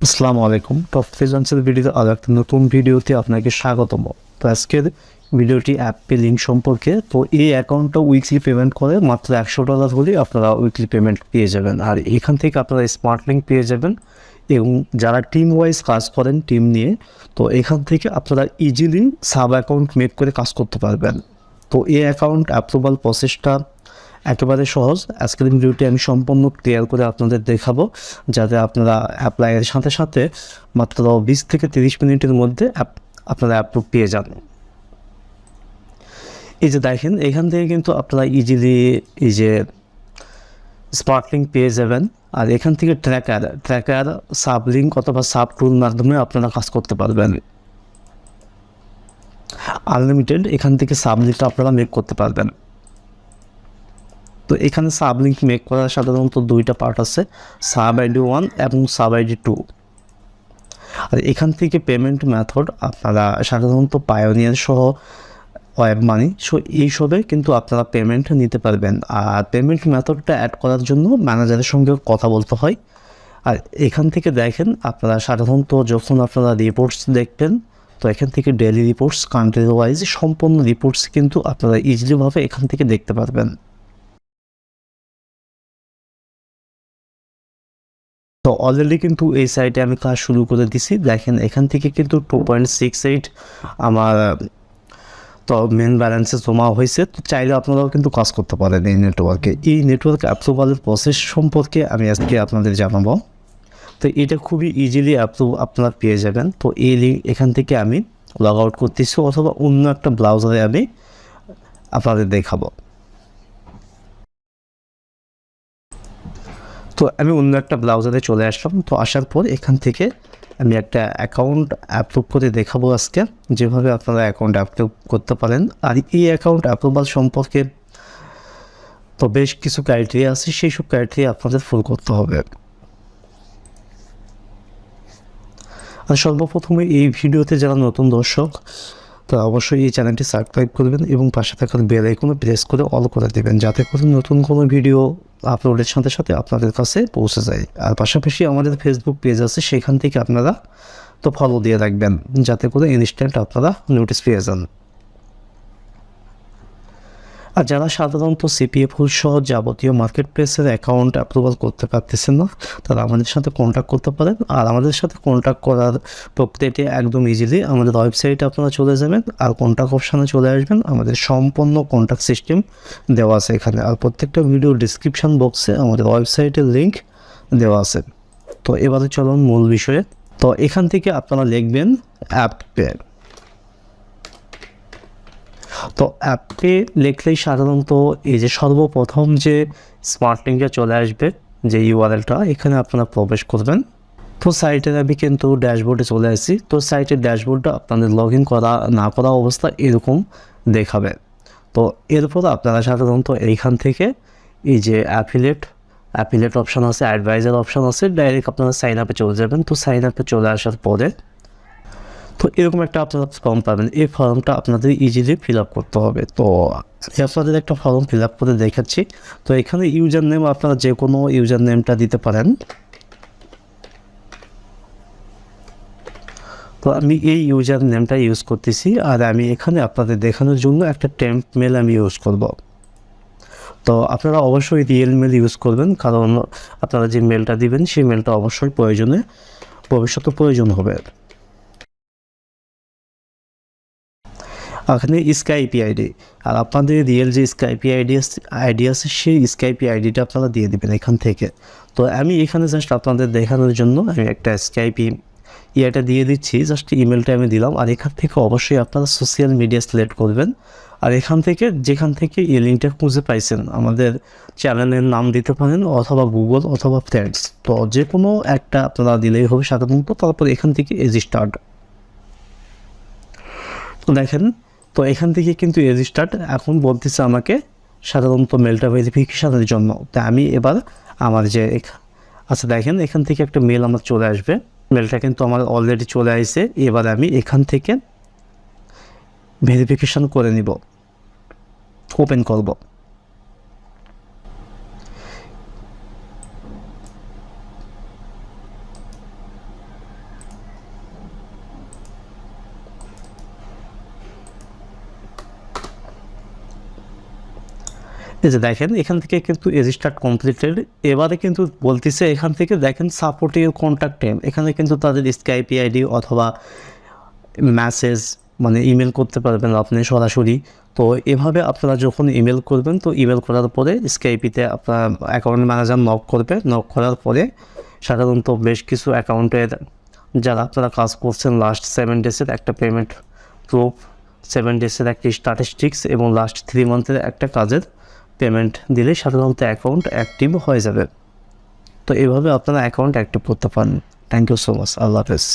আসসালামু আলাইকুম। Top freelancer ভিডিওতে আরও একটা নতুন ভিডিওতে আপনাকে স্বাগতম। তো আজকের ভিডিওটি অ্যাপে লিঙ্ক সম্পর্কে। তো এই অ্যাকাউন্টটা উইকলি পেমেন্ট করে মাত্র $100 হলেই আপনারা উইকলি পেমেন্ট পেয়ে যাবেন। আর এখান থেকে আপনারা স্মার্ট লিঙ্ক পেয়ে যাবেন এবং যারা টিম ওয়াইজ কাজ করেন টিম নিয়ে, তো এখান থেকে আপনারা ইজিলি সাব অ্যাকাউন্ট মেক করে কাজ করতে পারবেন। তো এই অ্যাকাউন্ট অ্যাপ্রুভাল প্রসেসটা একেবারে সহজ। আজকের ভিডিওটি আমি সম্পূর্ণ ক্লিয়ার করে আপনাদের দেখাবো, যাতে আপনারা অ্যাপ্লাইয়ের সাথে সাথে মাত্র 20 থেকে 30 মিনিটের মধ্যে আপনারা অ্যাপ্রুভ পেয়ে যান। এই যে দেখেন, এখান থেকে কিন্তু আপনারা ইজিলি এই যে স্মার্ট লিঙ্ক পেয়ে যাবেন। আর এখান থেকে ট্র্যাকার সাব লিঙ্ক অথবা সাব টুল মাধ্যমে আপনারা কাজ করতে পারবেন। আনলিমিটেড এখান থেকে সাব লিঙ্কটা আপনারা মেক করতে পারবেন। তো এখানে সাব লিঙ্ক মেক করার সাধারণত দুইটা পার্ট আছে, সাব আইডি 1 এবং সাব আইডি 2। আর এখান থেকে পেমেন্ট মেথড আপনারা সাধারণত পায়োনিয়ার সহ ওয়েব মানি এইসবে কিন্তু আপনারা পেমেন্ট নিতে পারবেন। আর পেমেন্ট মেথডটা অ্যাড করার জন্য ম্যানেজারের সঙ্গে কথা বলতে হয়। আর এখান থেকে দেখেন, আপনারা সাধারণত যখন আপনারা রিপোর্টস দেখবেন, তো এখান থেকে ডেইলি রিপোর্টস, কান্ট্রি ওয়াইজ সম্পূর্ণ রিপোর্টস কিন্তু আপনারা ইজিলিভাবে এখান থেকে দেখতে পারবেন। তো অলরেডি কিন্তু এই সাইটে আমি কাজ শুরু করে দিছি। দেখেন, এখান থেকে কিন্তু 2.68 আমার তো মেন ব্যালেন্সে জমা হয়েছে। তো চাইলে আপনারাও কিন্তু কাজ করতে পারেন এই নেটওয়ার্কে। এই নেটওয়ার্ক অ্যাপ্রুভালের প্রসেস সম্পর্কে আমি আজকে আপনাদের জানাবো। তো এটা খুবই ইজিলি আপনারা পেয়ে যাবেন। তো এই লিঙ্ক এখান থেকে আমি লগ আউট করতেছি, অথবা অন্য একটা ব্রাউজারে আমি আপনাদের দেখাবো। তো আমি অন্য একটা ব্রাউজারে চলে আসলাম। তো আসার পর এখান থেকে আমি একটা অ্যাকাউন্ট অ্যাপ্রুভ করে দেখাবো আজকে, যেভাবে আপনারা অ্যাকাউন্ট অ্যাপ্রুভ করতে পারেন। আর এই অ্যাকাউন্ট অ্যাপ্রুভাল সম্পর্কে তো বেশ কিছু ক্রাইটেরিয়া আছে, সেই সব ক্রাইটেরিয়া আপনাদের ফুল করতে হবে। আর সর্বপ্রথমে এই ভিডিওতে যারা নতুন দর্শক, তো অবশ্যই এই চ্যানেলটি সাবস্ক্রাইব করবেন এবং পাশে থাকার বেল আইকনে প্রেস করে অল করে দেবেন, যাতে করে নতুন কোনো ভিডিও আপলোডের সাথে সাথে আপনাদের কাছে পৌঁছে যায়। আর পাশাপাশি আমাদের ফেসবুক পেজ আছে, সেখান থেকে আপনারা তো ফলো দিয়ে রাখবেন, যাতে করে ইনস্ট্যান্ট আপনারা নোটিস পেয়ে যান। আর যারা সাধারণত সিপিএ ফুল সহ যাবতীয় মার্কেট প্লেসের অ্যাকাউন্ট অ্যাপ্রুভাল করতে পারতেছেন না, তারা আমাদের সাথে কন্ট্যাক্ট করতে পারেন। আর আমাদের সাথে কন্ট্যাক্ট করার প্রক্রিয়াটি একদম ইজিলি আমাদের ওয়েবসাইটে আপনারা চলে যাবেন, আর কন্ট্যাক্ট অপশানে চলে আসবেন। আমাদের সম্পূর্ণ কন্ট্যাক্ট সিস্টেম দেওয়া আছে এখানে। আর প্রত্যেকটা ভিডিও ডিসক্রিপশান বক্সে আমাদের ওয়েবসাইটের লিঙ্ক দেওয়া আছে। তো এবারে চলুন মূল বিষয়ে। তো এখান থেকে আপনারা লিখবেন অ্যাপে। তো অ্যাপে লিখলেই সাধারণত এই যে সর্বপ্রথম যে স্মার্ট লিঙ্কটা চলে আসবে, যে ইউআরএলটা, এখানে আপনারা প্রবেশ করবেন। তো সাইটের আমি কিন্তু ড্যাশবোর্ডে চলে আসি। তো সাইটের ড্যাশবোর্ডটা আপনাদের লগ ইন করা না করা অবস্থা এরকম দেখাবে। তো এরপর আপনারা সাধারণত এইখান থেকে এই যে অ্যাফিলেট অপশান আছে, অ্যাডভাইজার অপশান আছে, ডাইরেক্ট আপনারা সাইন আপে চলে যাবেন। তো সাইন আপে চলে আসার পরে তো এরকম একটা আপনারা ফর্ম পাবেন। এই ফর্মটা আপনাদের ইজিলি ফিল আপ করতে হবে। তো আপনাদের একটা ফর্ম ফিল আপ করে দেখাচ্ছি। তো এখানে ইউজার নেম আপনারা যে কোনো ইউজার নেমটা দিতে পারেন। তো আমি এই ইউজার নেমটা ইউজ করতেছি। আর আমি এখানে আপনাদের দেখানোর জন্য একটা টেম্প মেল আমি ইউজ করব। তো আপনারা অবশ্যই রিয়েল মেল ইউজ করবেন, কারণ আপনারা যে মেলটা দিবেন সেই মেলটা অবশ্যই ভবিষ্যতে প্রয়োজন হবে। এখানে স্কাইপি আইডি, আর আপনাদের রিয়েল যে স্কাইপি আইডি আছে সেই স্কাইপি আইডিটা আপনারা দিয়ে দেবেন এখান থেকে। তো আমি এখানে জাস্ট আপনাদের দেখানোর জন্য আমি একটা স্কাইপি ইয়েটা দিয়ে দিচ্ছি, জাস্ট ইমেলটা আমি দিলাম। আর এখান থেকে অবশ্যই আপনারা সোশ্যাল মিডিয়া সিলেক্ট করবেন। আর এখান থেকে যেখান থেকে এই লিঙ্কটা খুঁজে পাইছেন, আমাদের চ্যানেলের নাম দিতে পারেন, অথবা গুগল অথবা ফ্রেন্ডস, তো যে কোনো একটা আপনারা দিলেই হবে সাধারণত। তারপর এখান থেকে রেজিস্টার্ড, তো দেখেন, তো এখান থেকে কিন্তু রেজিস্টার্ড এখন বলতেছে আমাকে সাধারণত মেলটা ভেরিফিকেশানের জন্য। তা আমি এবার আমার যে আচ্ছা দেখেন, এখান থেকে একটা মেল আমার চলে আসবে। মেলটা কিন্তু আমার অলরেডি চলে আসছে। এবার আমি এখান থেকে ভেরিফিকেশান করে নিব, ওপেন করব। এই যে দেখেন এখান থেকে কিন্তু রেজিস্টার্ড কমপ্লিটেড। এবারে কিন্তু বলতেছে এখান থেকে দেখেন সাপোর্ট ইউর কন্ট্যাক্ট নেম, এখানে কিন্তু তাদের স্কাইপ আইডি অথবা মেসেজ মানে ইমেল করতে পারবেন আপনি সরাসরি। তো এভাবে আপনারা যখন ইমেল করবেন, তো ইমেল করার পরে স্কাইপিতে আপনার অ্যাকাউন্ট ম্যানেজার নক করবে, নক করার পরে সাধারণত বেশ কিছু অ্যাকাউন্টের যারা আপনারা কাজ করছেন লাস্ট 7 ডেজের একটা পেমেন্ট প্রুফ, 7 ডেজের একটা স্ট্যাটিস্টিক্স এবং লাস্ট 3 মান্থের একটা কাজের পেমেন্ট দিলে সাধারণত অ্যাকাউন্ট অ্যাক্টিভ হয়ে যাবে। তো এভাবে আপনারা অ্যাকাউন্ট অ্যাক্টিভ করতে পারেন। থ্যাংক ইউ সো মাচ, আল্লাহ হাফেজ।